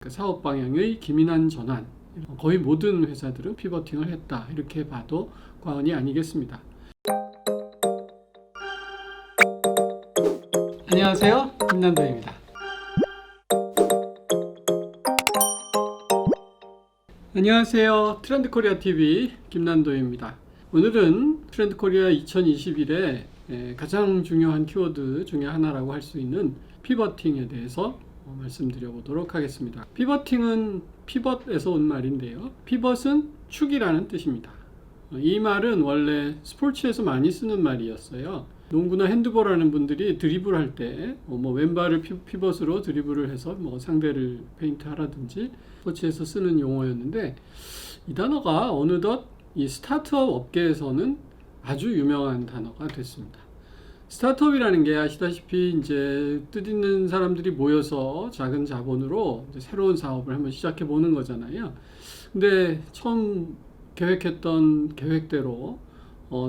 사업 방향의 기민한 전환, 거의 모든 회사들은 피버팅을 했다, 이렇게 봐도 과언이 아니겠습니다. 안녕하세요, 김남도입니다. 안녕하세요, 트렌드코리아TV 김남도입니다. 오늘은 트렌드코리아 2021에 가장 중요한 키워드 중에 하나라고 할 수 있는 피버팅에 대해서 말씀드려 보도록 하겠습니다. 피버팅은 피벗에서 온 말인데요. 피벗은 축이라는 뜻입니다. 이 말은 원래 스포츠에서 많이 쓰는 말이었어요. 농구나 핸드볼 하는 분들이 드리블 할 때 왼발을 피벗으로 드리블을 해서 상대를 페인트 하라든지 스포츠에서 쓰는 용어였는데, 이 단어가 어느덧 이 스타트업 업계에서는 아주 유명한 단어가 됐습니다. 스타트업이라는 게 아시다시피 이제 뜻있는 사람들이 모여서 작은 자본으로 이제 새로운 사업을 한번 시작해 보는 거잖아요. 근데 처음 계획했던 계획대로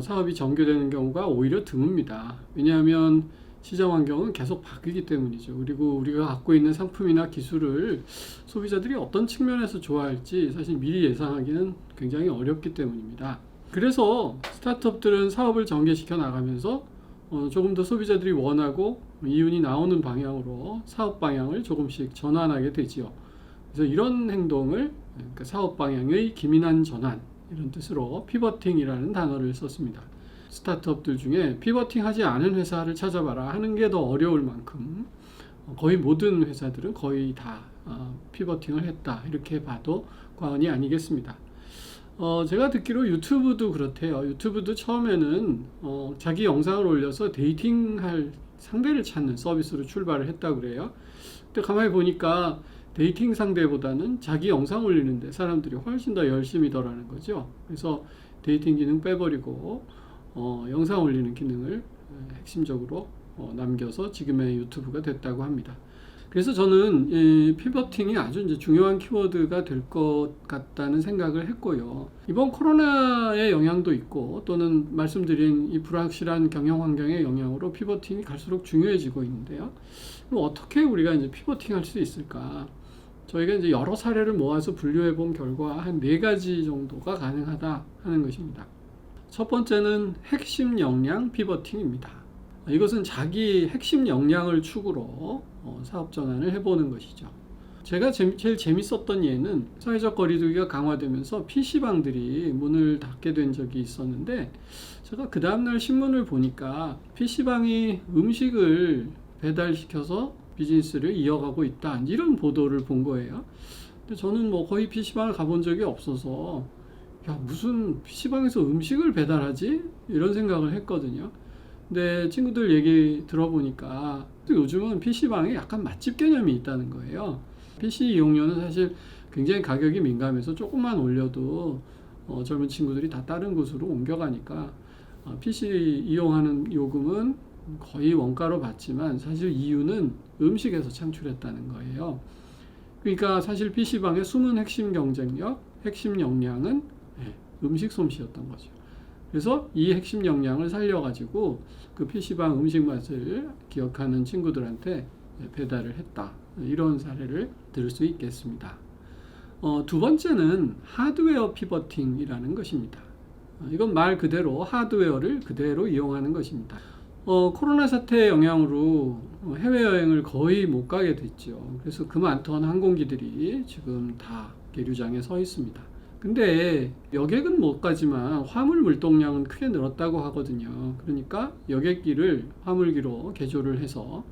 사업이 전개되는 경우가 오히려 드뭅니다. 왜냐하면 시장 환경은 계속 바뀌기 때문이죠. 그리고 우리가 갖고 있는 상품이나 기술을 소비자들이 어떤 측면에서 좋아할지 사실 미리 예상하기는 굉장히 어렵기 때문입니다. 그래서 스타트업들은 사업을 전개시켜 나가면서 조금 더 소비자들이 원하고 이윤이 나오는 방향으로 사업 방향을 조금씩 전환하게 되지요. 그래서 이런 행동을 사업 방향의 기민한 전환, 이런 뜻으로 피버팅이라는 단어를 썼습니다. 스타트업들 중에 피버팅 하지 않은 회사를 찾아봐라 하는 게 더 어려울 만큼 거의 모든 회사들은 거의 다 피버팅을 했다, 이렇게 봐도 과언이 아니겠습니다. 제가 듣기로 유튜브도 그렇대요. 유튜브도 처음에는 자기 영상을 올려서 데이팅할 상대를 찾는 서비스로 출발을 했다고 그래요. 근데 가만히 보니까 데이팅 상대보다는 자기 영상 올리는데 사람들이 훨씬 더 열심이더라는 거죠. 그래서 데이팅 기능 빼버리고 영상 올리는 기능을 핵심적으로 남겨서 지금의 유튜브가 됐다고 합니다. 그래서 저는 이 피버팅이 아주 이제 중요한 키워드가 될 것 같다는 생각을 했고요. 이번 코로나의 영향도 있고, 또는 말씀드린 이 불확실한 경영 환경의 영향으로 피버팅이 갈수록 중요해지고 있는데요. 그럼 어떻게 우리가 이제 피버팅 할 수 있을까? 저희가 이제 여러 사례를 모아서 분류해 본 결과 한 4가지 정도가 가능하다 하는 것입니다. 첫 번째는 핵심 역량 피버팅입니다. 이것은 자기 핵심 역량을 축으로 사업 전환을 해보는 것이죠. 제가 제일 재밌었던 예는 사회적 거리두기가 강화되면서 PC방들이 문을 닫게 된 적이 있었는데, 제가 그 다음날 신문을 보니까 PC방이 음식을 배달시켜서 비즈니스를 이어가고 있다, 이런 보도를 본 거예요. 근데 저는 거의 PC방을 가본 적이 없어서 무슨 PC방에서 음식을 배달하지? 이런 생각을 했거든요. 근데 친구들 얘기 들어보니까 요즘은 PC방에 약간 맛집 개념이 있다는 거예요. PC 이용료는 사실 굉장히 가격이 민감해서 조금만 올려도 젊은 친구들이 다 다른 곳으로 옮겨가니까 PC 이용하는 요금은 거의 원가로 받지만 사실 이유는 음식에서 창출했다는 거예요. 그러니까 사실 PC방의 숨은 핵심 경쟁력, 핵심 역량은 음식 솜씨였던 거죠. 그래서 이 핵심 역량을 살려가지고 그 PC방 음식 맛을 기억하는 친구들한테 배달을 했다, 이런 사례를 들을 수 있겠습니다. 두 번째는 하드웨어 피버팅이라는 것입니다. 이건 말 그대로 하드웨어를 그대로 이용하는 것입니다. 코로나 사태의 영향으로 해외여행을 거의 못 가게 됐죠. 그래서 그 많던 항공기들이 지금 다 계류장에 서 있습니다. 근데 여객은 못 가지만 화물 물동량은 크게 늘었다고 하거든요. 그러니까 여객기를 화물기로 개조를 해서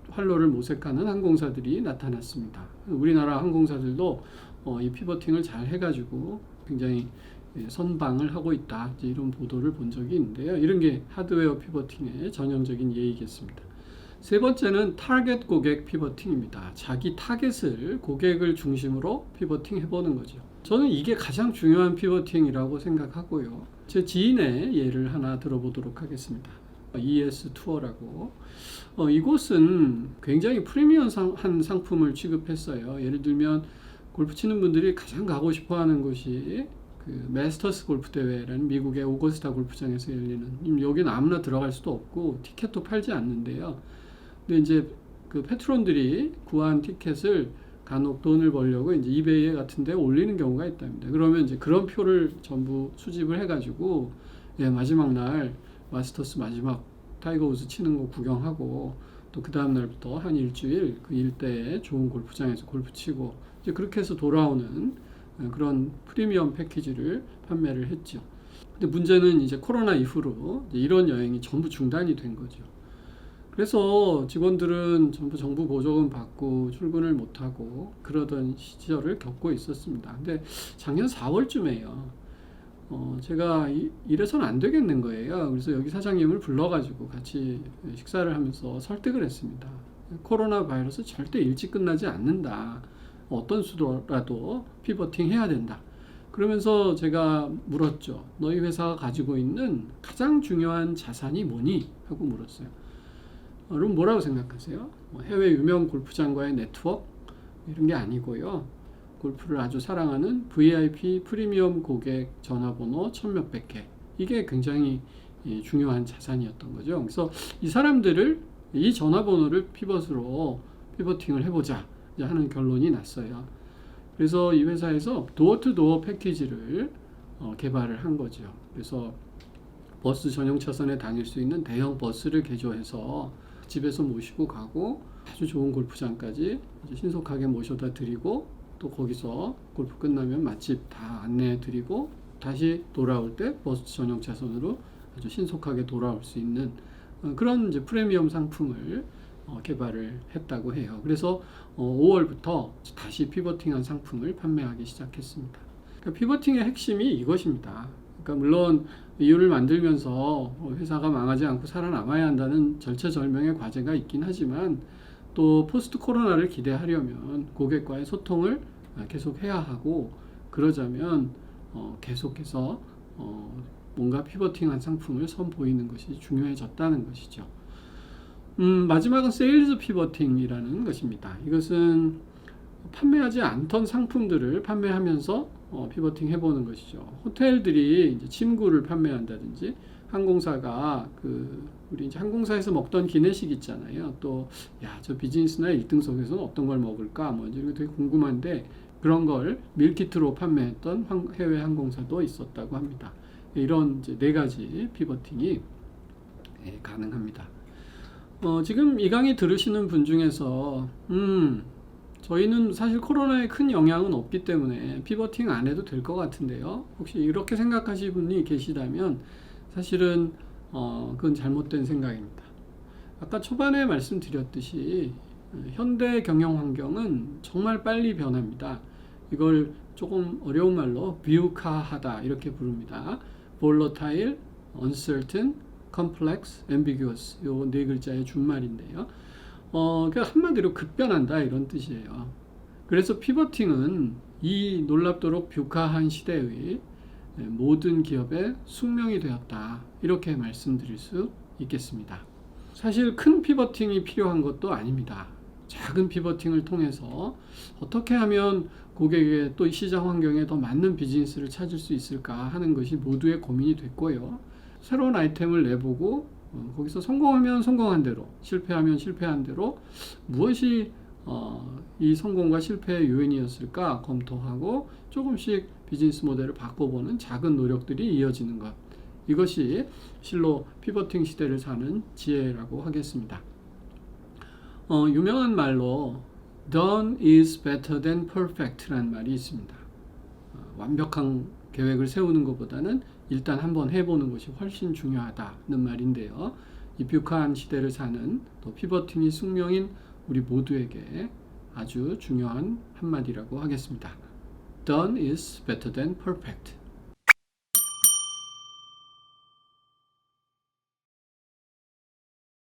활로를 모색하는 항공사들이 나타났습니다. 우리나라 항공사들도 이 피버팅을 잘 해가지고 굉장히 선방을 하고 있다, 이런 보도를 본 적이 있는데요. 이런 게 하드웨어 피버팅의 전형적인 예이겠습니다. 세 번째는 타겟 고객 피버팅입니다. 자기 타겟을, 고객을 중심으로 피버팅 해보는 거죠. 저는 이게 가장 중요한 피버팅이라고 생각하고요. 제 지인의 예를 하나 들어보도록 하겠습니다. ES 투어라고. 이곳은 굉장히 프리미엄한 상품을 취급했어요. 예를 들면 골프 치는 분들이 가장 가고 싶어하는 곳이 그 마스터스 골프 대회라는 미국의 오거스타 골프장에서 열리는, 여기는 아무나 들어갈 수도 없고 티켓도 팔지 않는데요. 근데 이제 그 패트론들이 구한 티켓을 간혹 돈을 벌려고 이제 이베이 같은 데 올리는 경우가 있답니다. 그러면 이제 그런 표를 전부 수집을 해가지고 예, 마지막 날 마스터스 마지막 타이거 우즈 치는 거 구경하고 또 그 다음 날부터 한 일주일 그 일대에 좋은 골프장에서 골프 치고 이제 그렇게 해서 돌아오는 그런 프리미엄 패키지를 판매를 했죠. 근데 문제는 이제 코로나 이후로 이제 이런 여행이 전부 중단이 된 거죠. 그래서 직원들은 전부 정부 보조금 받고 출근을 못하고 그러던 시절을 겪고 있었습니다. 근데 작년 4월쯤에요. 제가 이래서는 안 되겠는 거예요. 그래서 여기 사장님을 불러가지고 같이 식사를 하면서 설득을 했습니다. 코로나 바이러스 절대 일찍 끝나지 않는다. 어떤 수로라도 피버팅 해야 된다. 그러면서 제가 물었죠. 너희 회사가 가지고 있는 가장 중요한 자산이 뭐니? 하고 물었어요. 그럼 뭐라고 생각하세요? 해외 유명 골프장과의 네트워크? 이런 게 아니고요. 골프를 아주 사랑하는 VIP 프리미엄 고객 전화번호 1000몇백 개. 이게 굉장히 중요한 자산이었던 거죠. 그래서 이 사람들을 이 전화번호를 피버팅을 해보자 하는 결론이 났어요. 그래서 이 회사에서 도어 투 도어 패키지를 개발을 한 거죠. 그래서 버스 전용 차선에 다닐 수 있는 대형 버스를 개조해서 집에서 모시고 가고 아주 좋은 골프장까지 이제 신속하게 모셔다 드리고 또 거기서 골프 끝나면 맛집 다 안내해 드리고 다시 돌아올 때 버스 전용 차선으로 아주 신속하게 돌아올 수 있는 그런 이제 프리미엄 상품을 개발을 했다고 해요. 그래서 5월부터 다시 피버팅한 상품을 판매하기 시작했습니다. 그러니까 피버팅의 핵심이 이것입니다. 그러니까 물론 이윤을 만들면서 회사가 망하지 않고 살아남아야 한다는 절체절명의 과제가 있긴 하지만 또 포스트 코로나를 기대하려면 고객과의 소통을 계속 해야 하고 그러자면 계속해서 뭔가 피버팅한 상품을 선보이는 것이 중요해졌다는 것이죠. 마지막은 세일즈 피버팅이라는 것입니다. 이것은 판매하지 않던 상품들을 판매하면서 피버팅 해보는 것이죠. 호텔들이 이제 침구를 판매한다든지 항공사가 우리 이제 항공사에서 먹던 기내식 있잖아요. 또 저 비즈니스나 1등석에서는 어떤 걸 먹을까 뭐 이런 게 되게 궁금한데 그런 걸 밀키트로 판매했던 해외 항공사도 있었다고 합니다. 이런 이제 4가지 피버팅이 가능합니다. 지금 이 강의 들으시는 분 중에서 저희는 사실 코로나에 큰 영향은 없기 때문에 피버팅 안 해도 될 것 같은데요. 혹시 이렇게 생각하시는 분이 계시다면 사실은 그건 잘못된 생각입니다. 아까 초반에 말씀드렸듯이 현대 경영 환경은 정말 빨리 변합니다. 이걸 조금 어려운 말로 비우카하다 이렇게 부릅니다. volatile, uncertain, complex, ambiguous 요 4글자의 준말인데요. 그러니까 한마디로 급변한다 이런 뜻이에요. 그래서 피버팅은 이 놀랍도록 뷰카한 시대의 모든 기업의 숙명이 되었다 이렇게 말씀드릴 수 있겠습니다. 사실 큰 피버팅이 필요한 것도 아닙니다. 작은 피버팅을 통해서 어떻게 하면 고객에게 또 시장 환경에 더 맞는 비즈니스를 찾을 수 있을까 하는 것이 모두의 고민이 됐고요. 새로운 아이템을 내보고 거기서 성공하면 성공한 대로 실패하면 실패한 대로 무엇이 이 성공과 실패의 요인이었을까 검토하고 조금씩 비즈니스 모델을 바꿔보는 작은 노력들이 이어지는 것, 이것이 실로 피버팅 시대를 사는 지혜라고 하겠습니다. 유명한 말로 done is better than perfect 라는 말이 있습니다. 완벽한 계획을 세우는 것보다는 일단 한번 해보는 것이 훨씬 중요하다는 말인데요. 이 뷰카한 시대를 사는 또 피버팅이 숙명인 우리 모두에게 아주 중요한 한마디라고 하겠습니다. Done is better than perfect.